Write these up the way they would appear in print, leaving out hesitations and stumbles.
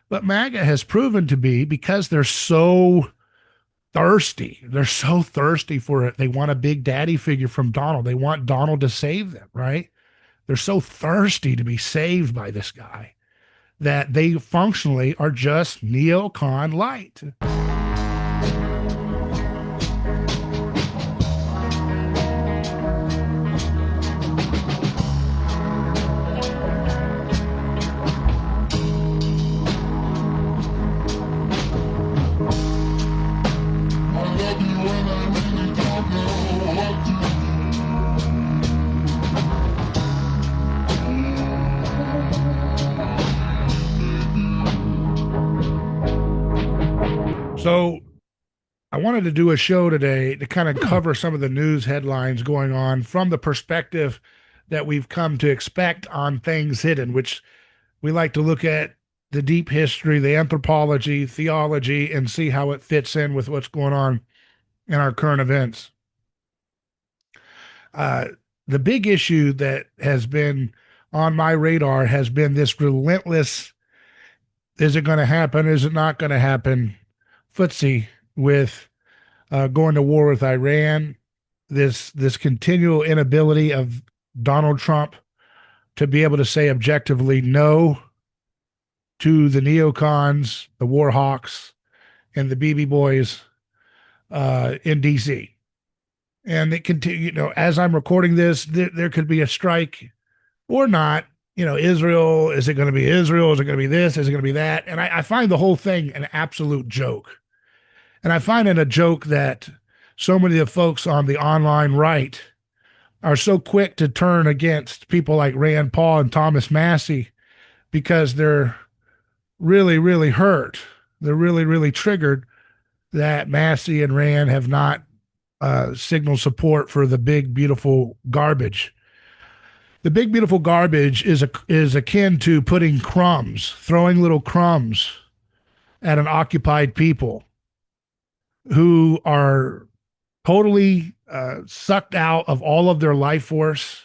But MAGA has proven to be, because they're so thirsty. They're so thirsty for it. They want a big daddy figure from Donald. They want Donald to save them, right? They're so thirsty to be saved by this guy that they functionally are just neocon light. So I wanted to do a show today to kind of cover some of the news headlines going on from the perspective that we've come to expect on things hidden, which we like to look at the deep history, the anthropology, theology, and see how it fits in with what's going on in our current events. Uh, the big issue that has been on my radar has been this relentless, is it going to happen? Is it not going to happen? Footsie with going to war with Iran, this continual inability of Donald Trump to be able to say objectively no to the neocons, the war hawks, and the Bibi boys in D.C. And it continue, as I'm recording this, there could be a strike or not. Israel, is it going to be Israel? Is it going to be this? Is it going to be that? And I find the whole thing an absolute joke. And I find it a joke that so many of the folks on the online right are so quick to turn against people like Rand Paul and Thomas Massie because they're really, really hurt. They're really, really triggered that Massie and Rand have not signaled support for the big, beautiful garbage. The big, beautiful garbage is akin to putting crumbs, throwing little crumbs at an occupied people who are totally sucked out of all of their life force.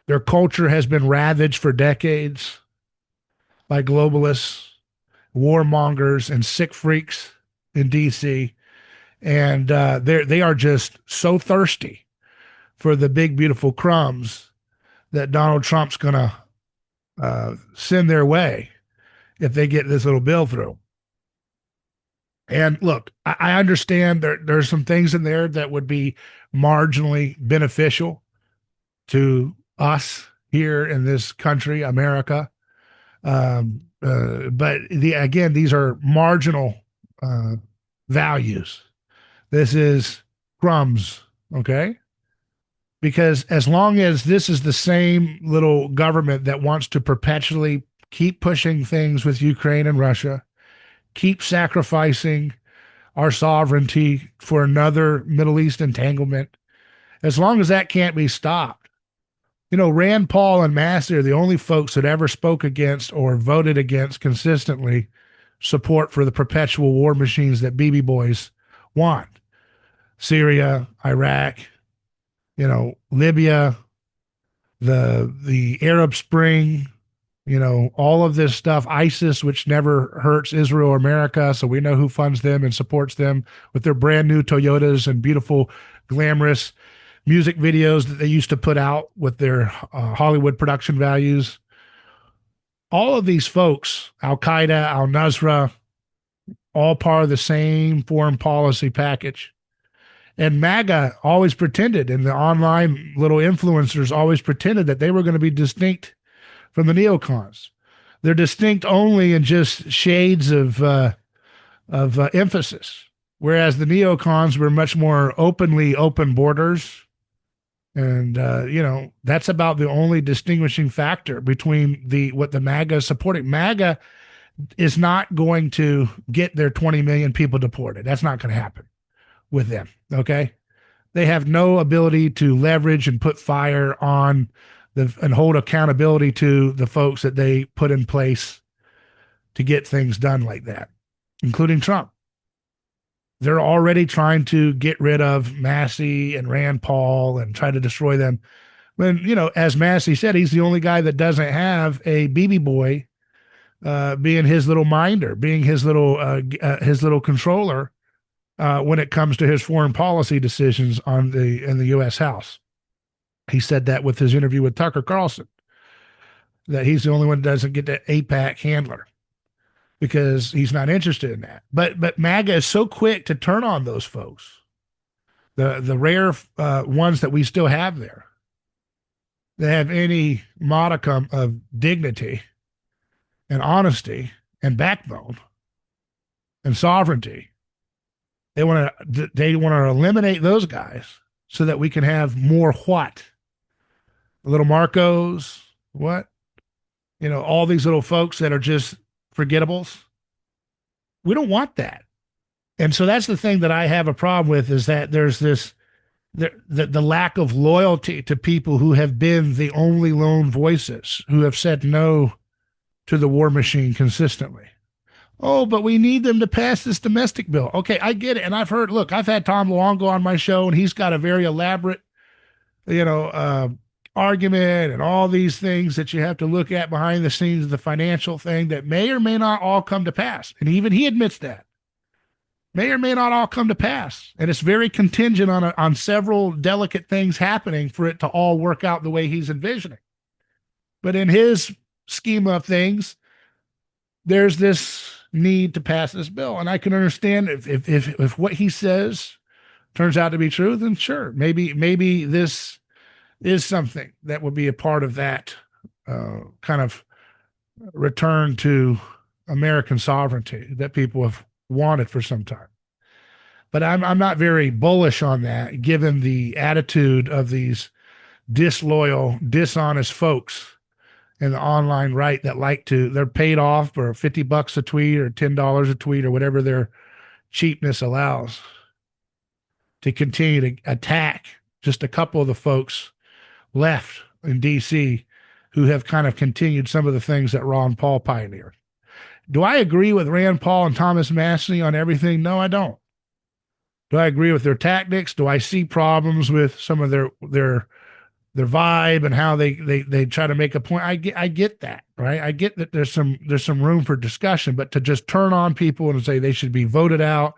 Their culture has been ravaged for decades by globalists, warmongers, and sick freaks in DC. And they are just so thirsty for the big, beautiful crumbs that Donald Trump's going to send their way if they get this little bill through. And look, I understand there's some things in there that would be marginally beneficial to us here in this country, America. But again, these are marginal values. This is crumbs, okay? Because as long as this is the same little government that wants to perpetually keep pushing things with Ukraine and Russia, keep sacrificing our sovereignty for another Middle East entanglement, as long as that can't be stopped. Rand Paul and Massie are the only folks that ever spoke against or voted against consistently support for the perpetual war machines that Bibi boys want. Syria, Iraq, Libya, the Arab Spring, all of this stuff, ISIS, which never hurts Israel or America. So we know who funds them and supports them with their brand new Toyotas and beautiful, glamorous music videos that they used to put out with their Hollywood production values. All of these folks, Al-Qaeda, Al-Nusra, all part of the same foreign policy package. And MAGA always pretended, and the online little influencers always pretended that they were going to be distinct from the neocons. They're distinct only in just shades of emphasis, whereas the neocons were much more openly open borders. And, that's about the only distinguishing factor between what the MAGA is supporting. MAGA is not going to get their 20 million people deported. That's not going to happen with them, okay? They have no ability to leverage and put fire on and hold accountability to the folks that they put in place to get things done like that, including Trump. They're already trying to get rid of Massie and Rand Paul and try to destroy them. When, as Massie said, he's the only guy that doesn't have a Bibi boy being his little minder, being his little controller when it comes to his foreign policy decisions in the U.S. House. He said that with his interview with Tucker Carlson, that he's the only one that doesn't get the APAC handler because he's not interested in that. But MAGA is so quick to turn on those folks, the rare ones that we still have there, that have any modicum of dignity and honesty and backbone and sovereignty. They want to eliminate those guys so that we can have more what? Little Marcos, what? All these little folks that are just forgettables. We don't want that. And so that's the thing that I have a problem with, is that there's the lack of loyalty to people who have been the only lone voices, who have said no to the war machine consistently. Oh, but we need them to pass this domestic bill. Okay, I get it. And I've had Tom Luongo on my show, and he's got a very elaborate, argument and all these things that you have to look at behind the scenes of the financial thing that may or may not all come to pass. And even he admits that. May or may not all come to pass. And it's very contingent on several delicate things happening for it to all work out the way he's envisioning. But in his scheme of things, there's this need to pass this bill. And I can understand if what he says turns out to be true, then sure, maybe this is something that would be a part of that kind of return to American sovereignty that people have wanted for some time. But I'm not very bullish on that, given the attitude of these disloyal, dishonest folks in the online right that they're paid off for $50 a tweet or $10 a tweet or whatever their cheapness allows, to continue to attack just a couple of the folks left in DC who have kind of continued some of the things that Ron Paul pioneered. Do I agree with Rand Paul and Thomas Massie on everything? No, I don't. Do I agree with their tactics? Do I see problems with some of their vibe and how they try to make a point? I get that, right? I get that there's some room for discussion, but to just turn on people and say they should be voted out,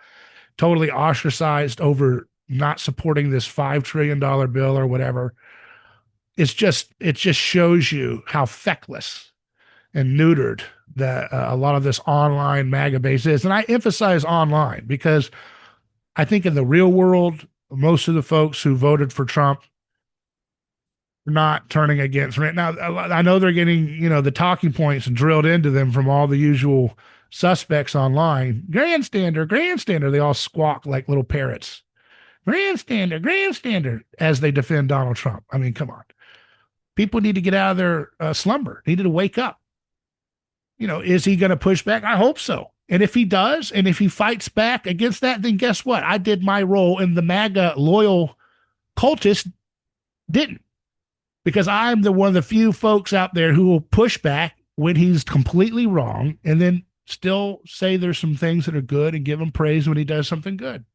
totally ostracized over not supporting this $5 trillion bill or whatever, it just shows you how feckless and neutered that a lot of this online MAGA base is. And I emphasize online because I think in the real world, most of the folks who voted for Trump are not turning against Rand. Now, I know they're getting, the talking points drilled into them from all the usual suspects online. Grandstander. They all squawk like little parrots. Grandstander, as they defend Donald Trump. I mean, come on. People need to get out of their slumber. Needed to wake up. Is he going to push back? I hope so. And if he does, and if he fights back against that, then guess what? I did my role, and the MAGA loyal cultist didn't. Because I'm one of the few folks out there who will push back when he's completely wrong, and then still say there's some things that are good and give him praise when he does something good.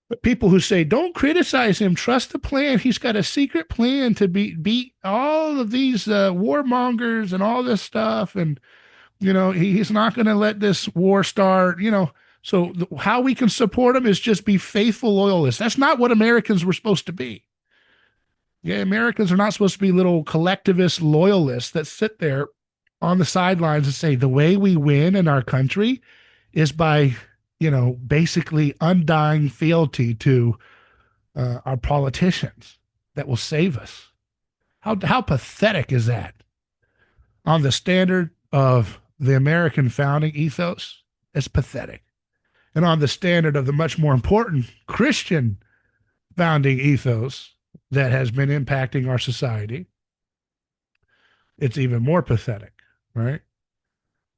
But people who say, don't criticize him, trust the plan. He's got a secret plan to beat all of these warmongers and all this stuff. And, he's not going to let this war start, So how we can support him is just be faithful loyalists. That's not what Americans were supposed to be. Yeah, Americans are not supposed to be little collectivist loyalists that sit there on the sidelines and say the way we win in our country is by basically undying fealty to our politicians that will save us. How pathetic is that? On the standard of the American founding ethos, it's pathetic. And on the standard of the much more important Christian founding ethos that has been impacting our society, it's even more pathetic, right?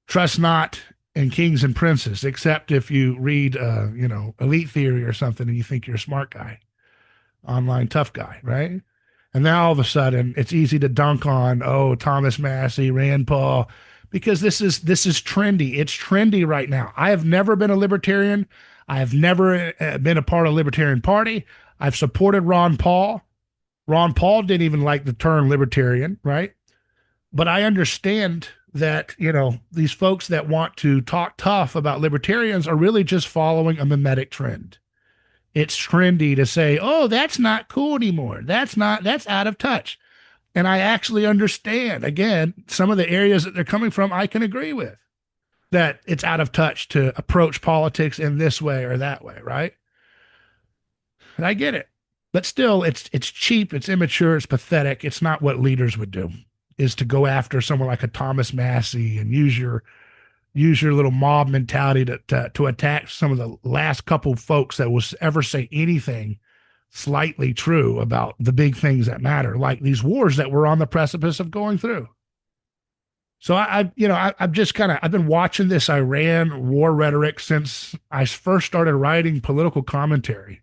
Trust not in kings and princes, except if you read, elite theory or something and you think you're a smart guy, online tough guy, right? And now all of a sudden it's easy to dunk on, Thomas Massie, Rand Paul, because this is trendy. It's trendy right now. I have never been a libertarian. I have never been a part of the Libertarian Party. I've supported Ron Paul. Ron Paul didn't even like the term libertarian, right? But I understand that, these folks that want to talk tough about libertarians are really just following a mimetic trend. It's trendy to say, oh, that's not cool anymore. That's out of touch. And I actually understand, again, some of the areas that they're coming from, I can agree with that it's out of touch to approach politics in this way or that way, right? And I get it. But still, it's cheap, it's immature, it's pathetic. It's not what leaders would do, is to go after someone like a Thomas Massie and use your little mob mentality to attack some of the last couple folks that will ever say anything slightly true about the big things that matter, like these wars that we're on the precipice of going through. So I've just I've been watching this Iran war rhetoric since I first started writing political commentary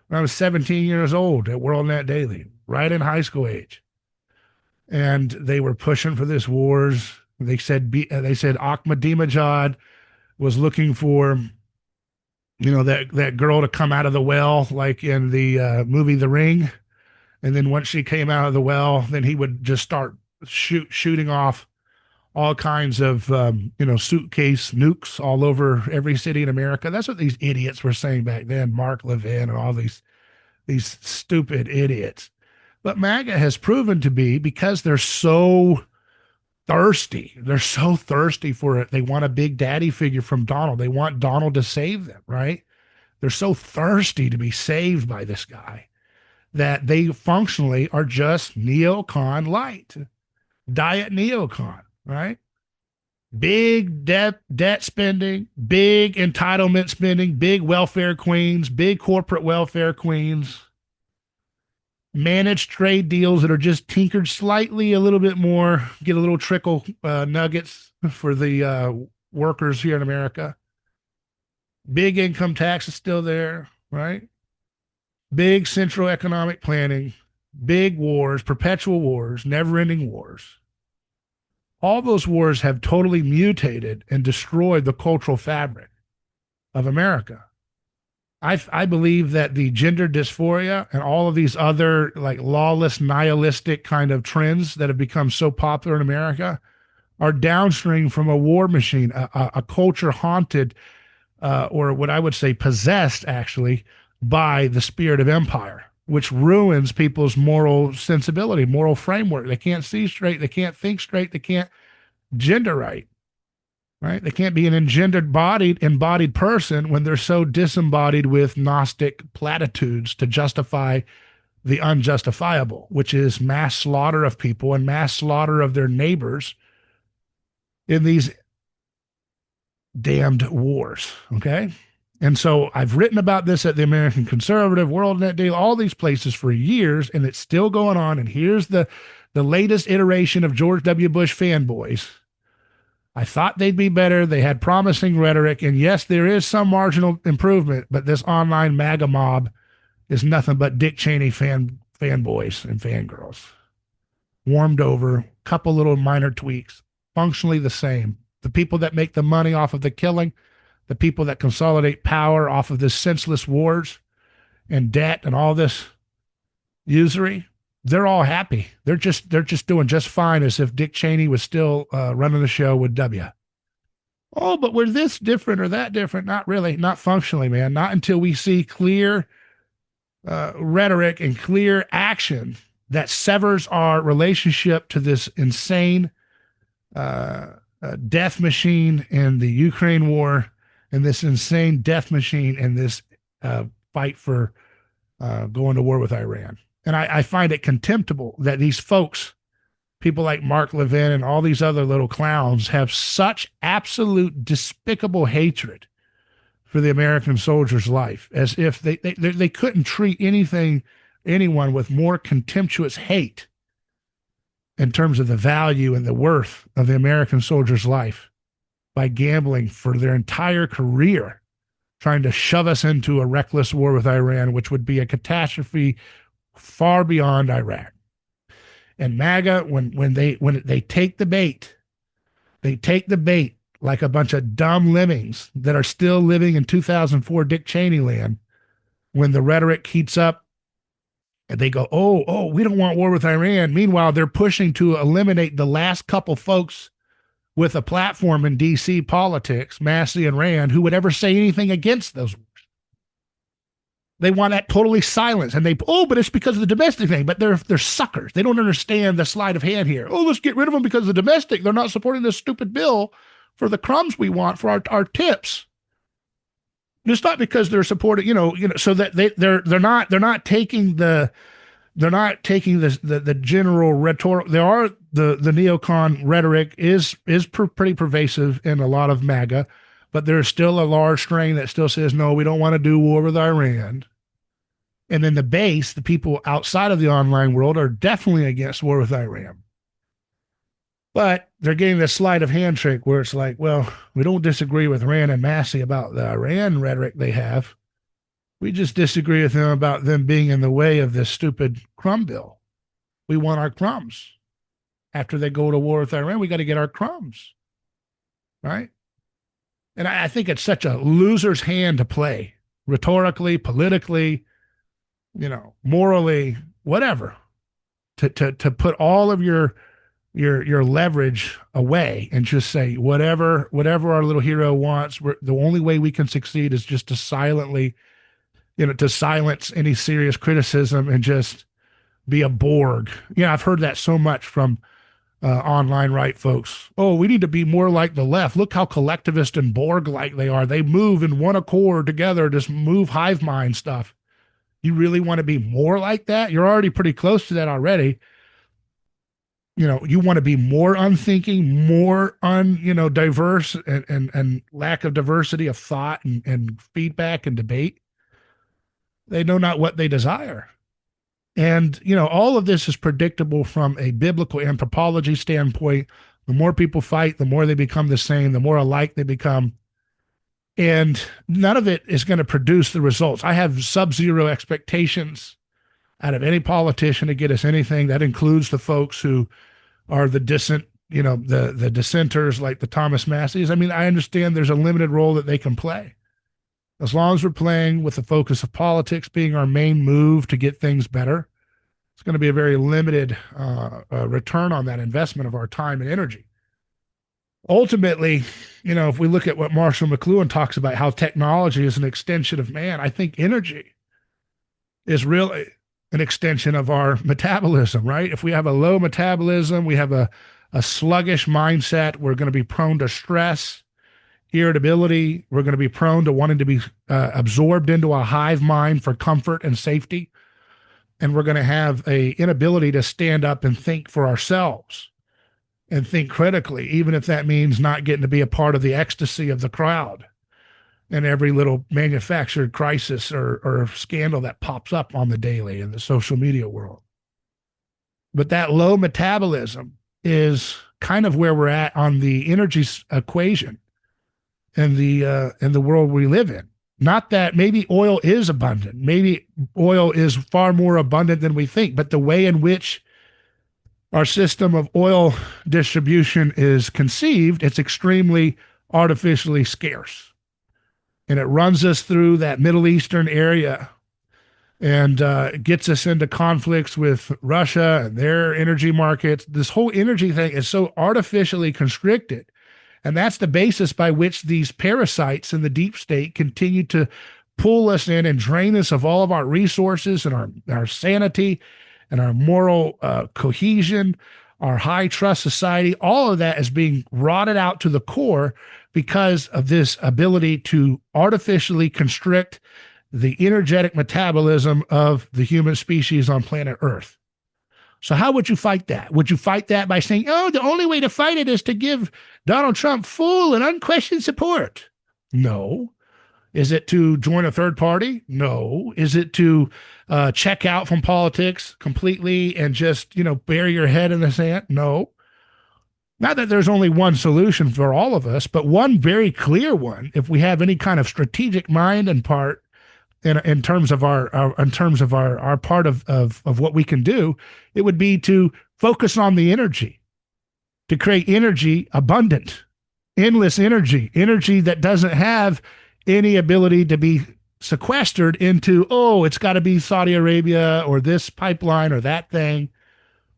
when I was 17 years old at WorldNet Daily, right in high school age. And they were pushing for this wars. They said Ahmadinejad was looking for, that girl to come out of the well, like in the movie The Ring. And then once she came out of the well, then he would just start shooting off all kinds of, suitcase nukes all over every city in America. That's what these idiots were saying back then, Mark Levin and all these stupid idiots. But MAGA has proven to be, because they're so thirsty. They're so thirsty for it. They want a big daddy figure from Donald. They want Donald to save them, right? They're so thirsty to be saved by this guy that they functionally are just neocon light, diet neocon, right? Big debt spending, big entitlement spending, big welfare queens, big corporate welfare queens, managed trade deals that are just tinkered slightly a little bit more, get a little trickle nuggets for the workers here in America. Big income tax is still there, right? Big central economic planning, big wars, perpetual wars, never ending wars. All those wars have totally mutated and destroyed the cultural fabric of America. I believe that the gender dysphoria and all of these other like lawless, nihilistic kind of trends that have become so popular in America are downstream from a war machine, a culture haunted, or what I would say possessed actually by the spirit of empire, which ruins people's moral sensibility, moral framework. They can't see straight. They can't think straight. They can't gender right. Right? They can't be an embodied person when they're so disembodied with Gnostic platitudes to justify the unjustifiable, which is mass slaughter of people and mass slaughter of their neighbors in these damned wars. Okay. And so I've written about this at the American Conservative, WorldNet Daily, all these places for years, and it's still going on. And here's the latest iteration of George W. Bush fanboys. I thought they'd be better. They had promising rhetoric. And yes, there is some marginal improvement, but this online MAGA mob is nothing but Dick Cheney fanboys and fangirls. Warmed over, couple little minor tweaks, functionally the same. The people that make the money off of the killing, the people that consolidate power off of this senseless wars and debt and all this usury, they're all happy. They're just doing just fine, as if Dick Cheney was still running the show with W. Oh, but we're this different or that different. Not really, not functionally, man. Not until we see clear rhetoric and clear action that severs our relationship to this insane death machine in the Ukraine war, and this insane death machine in this fight for going to war with Iran. And I find it contemptible that these folks, people like Mark Levin and all these other little clowns, have such absolute despicable hatred for the American soldier's life, as if they couldn't treat anyone with more contemptuous hate in terms of the value and the worth of the American soldier's life by gambling for their entire career, trying to shove us into a reckless war with Iran, which would be a catastrophe far beyond Iraq. And MAGA, when they take the bait, like a bunch of dumb lemmings that are still living in 2004 Dick Cheney land. When the rhetoric heats up and they go, oh, we don't want war with Iran. Meanwhile, they're pushing to eliminate the last couple folks with a platform in DC politics, Massie and Rand, who would ever say anything against those. They want that totally silence, and but it's because of the domestic thing. But they're suckers. They don't understand the sleight of hand here. Oh, let's get rid of them because of the domestic. They're not supporting this stupid bill for the crumbs we want for our tips. It's not because they're supporting, so that they're not taking the general rhetoric. There are the neocon rhetoric is pretty pervasive in a lot of MAGA, but there's still a large strain that still says, no, we don't want to do war with Iran. And then the base, the people outside of the online world, are definitely against war with Iran. But they're getting this sleight of hand trick where it's like, well, we don't disagree with Rand and Massie about the Iran rhetoric they have. We just disagree with them about them being in the way of this stupid crumb bill. We want our crumbs. After they go to war with Iran, we got to get our crumbs. Right? And I think it's such a loser's hand to play, rhetorically, politically, morally, whatever, to put all of your leverage away and just say whatever our little hero wants. The only way we can succeed is just to silently, to silence any serious criticism and just be a Borg. I've heard that so much from online right folks. Oh, we need to be more like the left. Look how collectivist and Borg-like they are. They move in one accord together, just move hive mind stuff. You really want to be more like that? You're already pretty close to that already. You want to be more unthinking, more diverse and lack of diversity of thought and feedback and debate. They know not what they desire. And, all of this is predictable from a biblical anthropology standpoint. The more people fight, the more they become the same, the more alike they become. And none of it is going to produce the results. I have sub-zero expectations out of any politician to get us anything. That includes the folks who are the the dissenters like the Thomas Massies. I mean, I understand there's a limited role that they can play. As long as we're playing with the focus of politics being our main move to get things better, it's going to be a very limited return on that investment of our time and energy. Ultimately, if we look at what Marshall McLuhan talks about, how technology is an extension of man, I think energy is really an extension of our metabolism, right? If we have a low metabolism, we have a sluggish mindset, we're going to be prone to stress, irritability. We're going to be prone to wanting to be absorbed into a hive mind for comfort and safety. And we're going to have an inability to stand up and think for ourselves and think critically, even if that means not getting to be a part of the ecstasy of the crowd and every little manufactured crisis or scandal that pops up on the daily in the social media world. But that low metabolism is kind of where we're at on the energy equation in the world we live in. Not that maybe oil is abundant. Maybe oil is far more abundant than we think, but the way in which our system of oil distribution is conceived, it's extremely artificially scarce. And it runs us through that Middle Eastern area and gets us into conflicts with Russia and their energy markets. This whole energy thing is so artificially constricted. And that's the basis by which these parasites in the deep state continue to pull us in and drain us of all of our resources and our sanity and our moral cohesion, our high trust society. All of that is being rotted out to the core because of this ability to artificially constrict the energetic metabolism of the human species on planet Earth. So how would you fight that? Would you fight that by saying, oh, the only way to fight it is to give Donald Trump full and unquestioned support? No. Is it to join a third party? No. Is it to check out from politics completely and just, bury your head in the sand? No. Not that there's only one solution for all of us, but one very clear one, if we have any kind of strategic mind and part in terms of our part of what we can do, it would be to focus on the energy, to create energy, abundant, endless energy that doesn't have any ability to be sequestered into, it's got to be Saudi Arabia or this pipeline or that thing.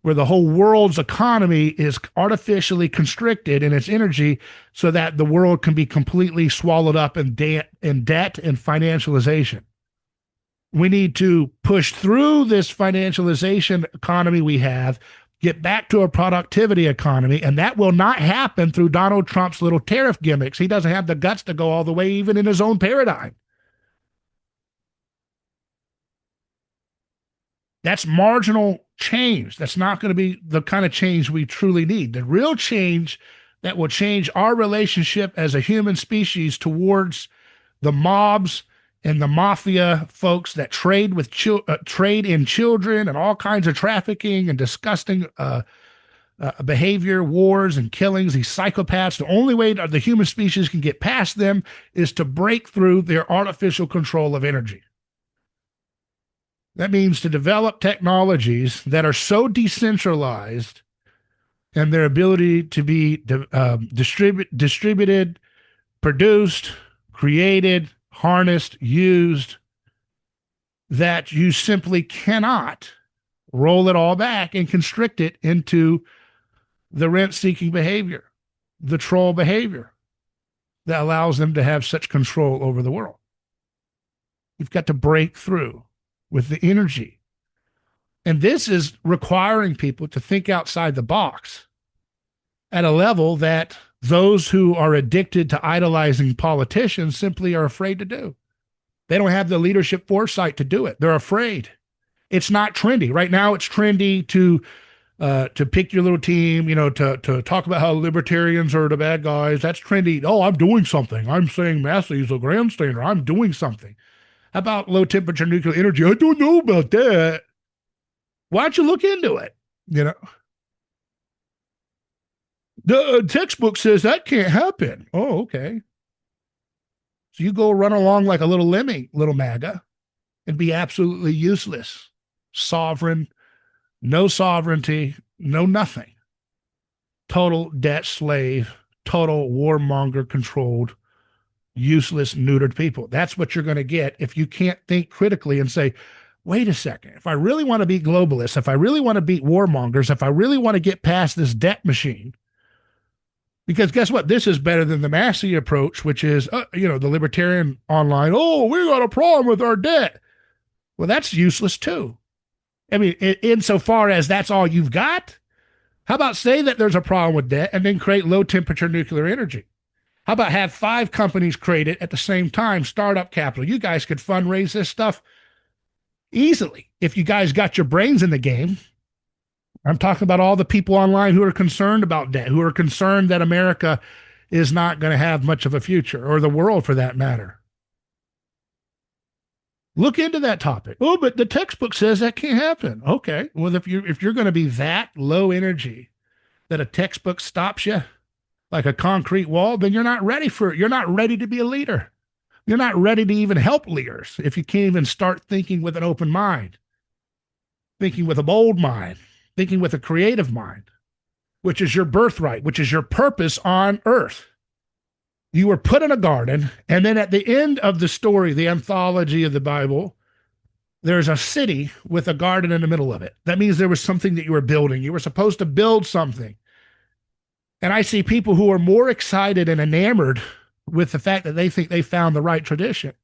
where the whole world's economy is artificially constricted in its energy so that the world can be completely swallowed up in debt and financialization. We need to push through this financialization economy we have, get back to a productivity economy, and that will not happen through Donald Trump's little tariff gimmicks. He doesn't have the guts to go all the way, even in his own paradigm. That's marginal change. That's not going to be the kind of change we truly need. The real change that will change our relationship as a human species towards the mobs and the mafia folks that trade with trade in children and all kinds of trafficking and disgusting behavior, wars and killings, these psychopaths. The only way the human species can get past them is to break through their artificial control of energy. That means to develop technologies that are so decentralized and their ability to be distributed, produced, created, harnessed, used, that you simply cannot roll it all back and constrict it into the rent-seeking behavior, the troll behavior that allows them to have such control over the world. You've got to break through with the energy. And this is requiring people to think outside the box at a level that those who are addicted to idolizing politicians simply are afraid to do. They don't have the leadership foresight to do it. They're afraid. It's not trendy. Right now it's trendy to pick your little team, to talk about how libertarians are the bad guys. That's trendy. Oh, I'm doing something. I'm saying Massie's a grandstander. I'm doing something. How about low temperature nuclear energy? I don't know about that. Why don't you look into it? The textbook says that can't happen. Oh, okay. So you go run along like a little lemming, little MAGA, and be absolutely useless. Sovereign, no sovereignty, no nothing. Total debt slave, total warmonger controlled, useless, neutered people. That's what you're going to get if you can't think critically and say, wait a second, if I really want to beat globalists, if I really want to beat warmongers, if I really want to get past this debt machine, because guess what? This is better than the Massie approach, which is, the libertarian online, oh, we got a problem with our debt. Well, that's useless too. I mean, insofar as that's all you've got, how about say that there's a problem with debt and then create low temperature nuclear energy? How about have 5 companies create it at the same time, startup capital? You guys could fundraise this stuff easily if you guys got your brains in the game. I'm talking about all the people online who are concerned about debt, who are concerned that America is not going to have much of a future, or the world for that matter. Look into that topic. Oh, but the textbook says that can't happen. Okay, well, if you're going to be that low energy that a textbook stops you like a concrete wall, then you're not ready to be a leader. You're not ready to even help leaders if you can't even start thinking with an open mind, thinking with a bold mind, thinking with a creative mind, which is your birthright, which is your purpose on earth. You were put in a garden, and then at the end of the story, the anthology of the Bible, there's a city with a garden in the middle of it. That means there was something that you were building. You were supposed to build something. And I see people who are more excited and enamored with the fact that they think they found the right tradition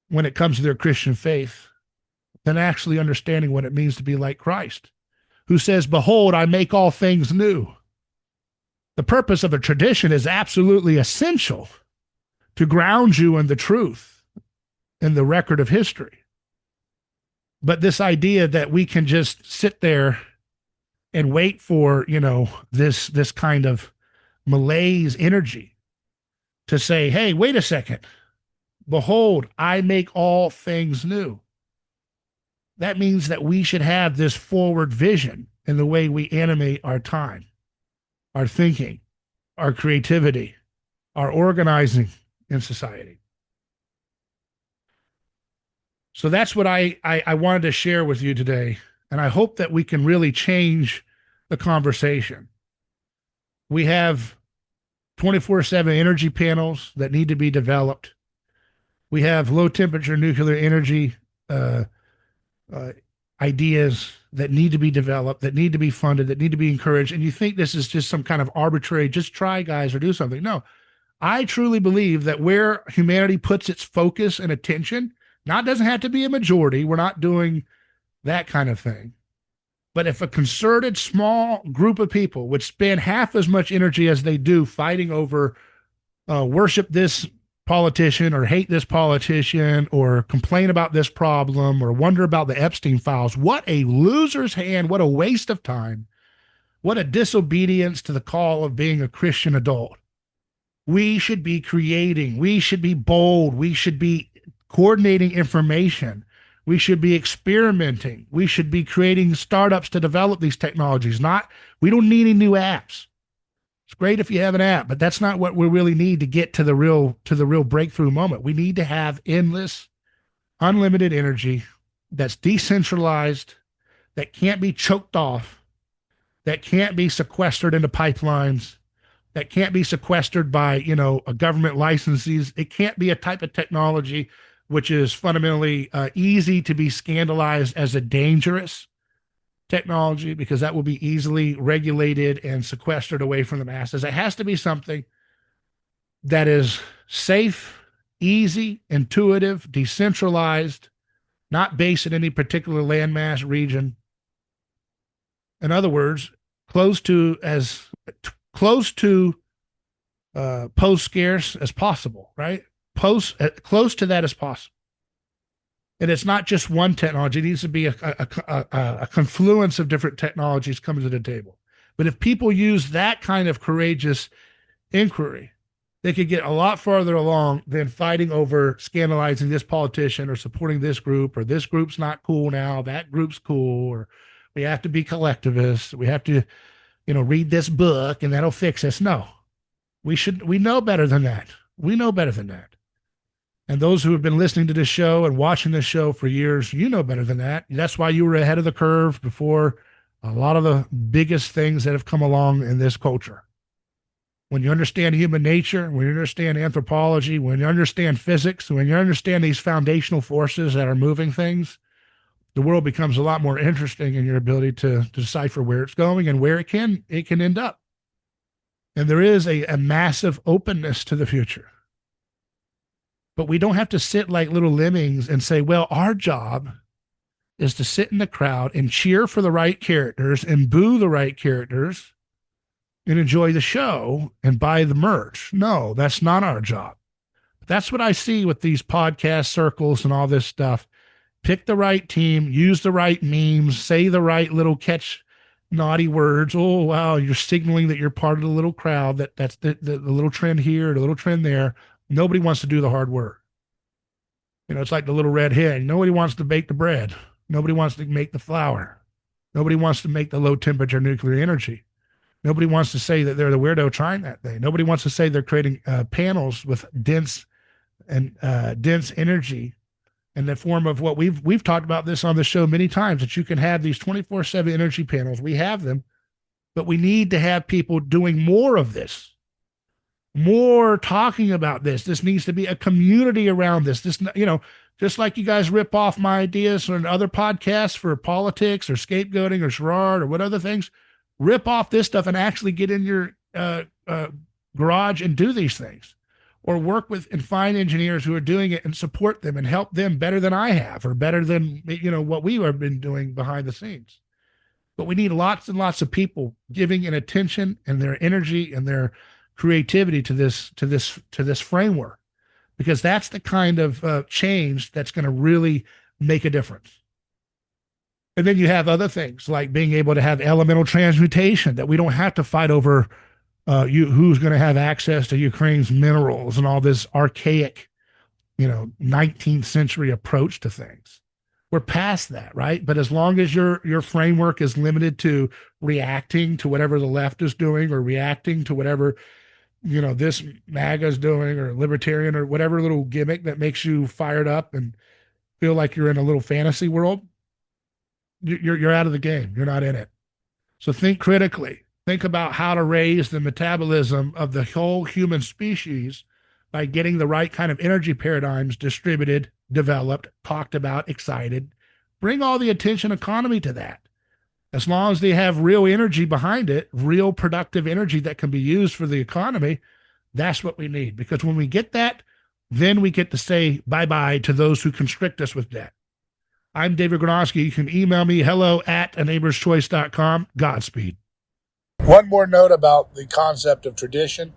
when it comes to their Christian faith than actually understanding what it means to be like Christ, who says, behold, I make all things new. The purpose of a tradition is absolutely essential to ground you in the truth, in the record of history. But this idea that we can just sit there and wait for, this kind of malaise energy to say, hey, wait a second. Behold, I make all things new. That means that we should have this forward vision in the way we animate our time, our thinking, our creativity, our organizing in society. So that's what I wanted to share with you today. And I hope that we can really change the conversation. We have 24/7 energy panels that need to be developed. We have low temperature nuclear energy ideas that need to be developed, that need to be funded, that need to be encouraged, and you think this is just some kind of arbitrary, just try guys or do something. No, I truly believe that where humanity puts its focus and attention, now it doesn't have to be a majority. We're not doing that kind of thing. But if a concerted small group of people would spend half as much energy as they do fighting over worship this politician or hate this politician or complain about this problem or wonder about the Epstein files, what a loser's hand, what a waste of time, what a disobedience to the call of being a Christian adult. We should be creating, we should be bold, we should be coordinating information. We should be experimenting. We should be creating startups to develop these technologies. We don't need any new apps. It's great if you have an app, but that's not what we really need to get to the real breakthrough moment. We need to have endless, unlimited energy that's decentralized, that can't be choked off, that can't be sequestered into pipelines, that can't be sequestered by, a government licenses. It can't be a type of technology which is fundamentally easy to be scandalized as a dangerous technology, because that will be easily regulated and sequestered away from the masses. It has to be something that is safe, easy, intuitive, decentralized, not based in any particular landmass region. In other words, close to post-scarce as possible, right? Close to that as possible. And it's not just one technology. It needs to be a confluence of different technologies coming to the table. But if people use that kind of courageous inquiry, they could get a lot farther along than fighting over scandalizing this politician or supporting this group, or this group's not cool now, that group's cool, or we have to be collectivists. We have to, read this book and that'll fix us. No, we know better than that. We know better than that. And those who have been listening to this show and watching this show for years, you know better than that. That's why you were ahead of the curve before a lot of the biggest things that have come along in this culture. When you understand human nature, when you understand anthropology, when you understand physics, when you understand these foundational forces that are moving things, the world becomes a lot more interesting in your ability to decipher where it's going and where it can end up. And there is a massive openness to the future. But we don't have to sit like little lemmings and say, well, our job is to sit in the crowd and cheer for the right characters and boo the right characters and enjoy the show and buy the merch. No, that's not our job. That's what I see with these podcast circles and all this stuff. Pick the right team, use the right memes, say the right little catch naughty words. Oh, wow, you're signaling that you're part of the little crowd, that's the little trend here, the little trend there. Nobody wants to do the hard work. It's like the little red hen. Nobody wants to bake the bread. Nobody wants to make the flour. Nobody wants to make the low temperature nuclear energy. Nobody wants to say that they're the weirdo trying that thing. Nobody wants to say they're creating panels with dense energy in the form of what we've talked about this on the show many times, that you can have these 24/7 energy panels. We have them, but we need to have people doing more of this. More talking about this. This needs to be a community around this. Just like you guys rip off my ideas on other podcasts for politics or scapegoating or charade or what other things, rip off this stuff and actually get in your garage and do these things, or work with and find engineers who are doing it and support them and help them better than I have, or better than, what we have been doing behind the scenes. But we need lots and lots of people giving an attention and their energy and their creativity to this framework, because that's the kind of change that's going to really make a difference. And then you have other things like being able to have elemental transmutation, that we don't have to fight over who's going to have access to Ukraine's minerals and all this archaic, 19th century approach to things. We're past that, right? But as long as your framework is limited to reacting to whatever the left is doing, or reacting to whatever this MAGA is doing, or libertarian, or whatever little gimmick that makes you fired up and feel like you're in a little fantasy world, you're out of the game. You're not in it. So think critically. Think about how to raise the metabolism of the whole human species by getting the right kind of energy paradigms distributed, developed, talked about, excited, Bring all the attention economy to that. As long as they have real energy behind it, real productive energy that can be used for the economy, that's what we need. Because when we get that, then we get to say bye-bye to those who constrict us with debt. I'm David Gornoski. You can email me, hello@aneighborschoice.com. Godspeed. One more note about the concept of tradition.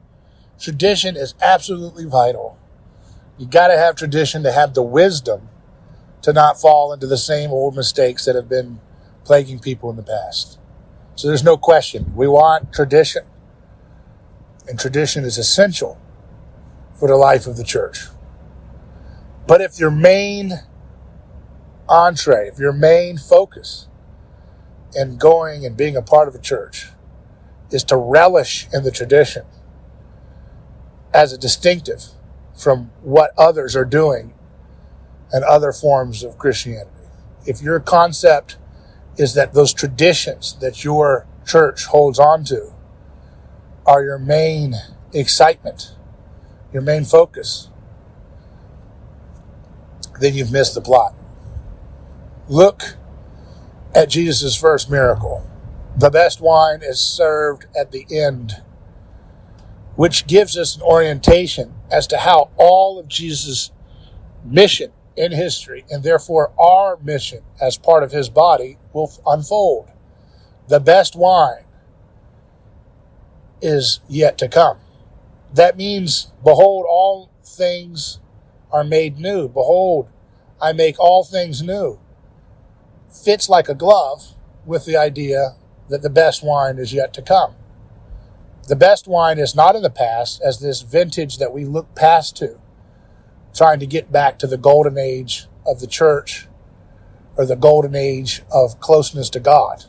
Tradition is absolutely vital. You got to have tradition to have the wisdom to not fall into the same old mistakes that have been plaguing people in the past. So there's no question. We want tradition. And tradition is essential for the life of the church. But if your main entree, if your main focus in going and being a part of a church is to relish in the tradition as a distinctive from what others are doing and other forms of Christianity, if your concept is that those traditions that your church holds on to are your main excitement, your main focus, then you've missed the plot. Look at Jesus' first miracle. The best wine is served at the end, which gives us an orientation as to how all of Jesus' mission in history, and therefore our mission as part of his body, will unfold. The best wine is yet to come. That means, behold, all things are made new. Behold, I make all things new. Fits like a glove with the idea that the best wine is yet to come. The best wine is not in the past as this vintage that we look past to, trying to get back to the golden age of the church or the golden age of closeness to God.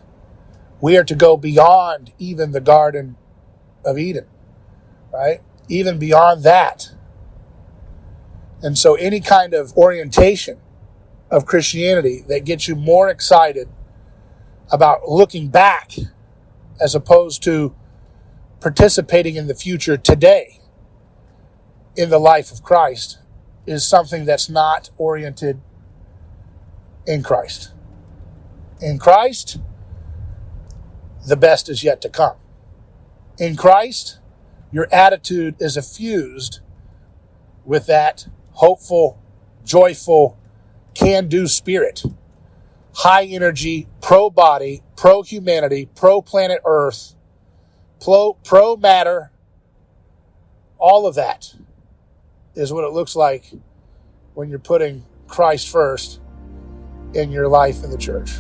We are to go beyond even the Garden of Eden, right? Even beyond that. And so any kind of orientation of Christianity that gets you more excited about looking back as opposed to participating in the future today in the life of Christ is something that's not oriented in Christ. In Christ, the best is yet to come. In Christ, your attitude is effused with that hopeful, joyful, can-do spirit. High energy, pro-body, pro-humanity, pro-planet Earth, pro-matter. All of that is what it looks like when you're putting Christ first in your life in the church.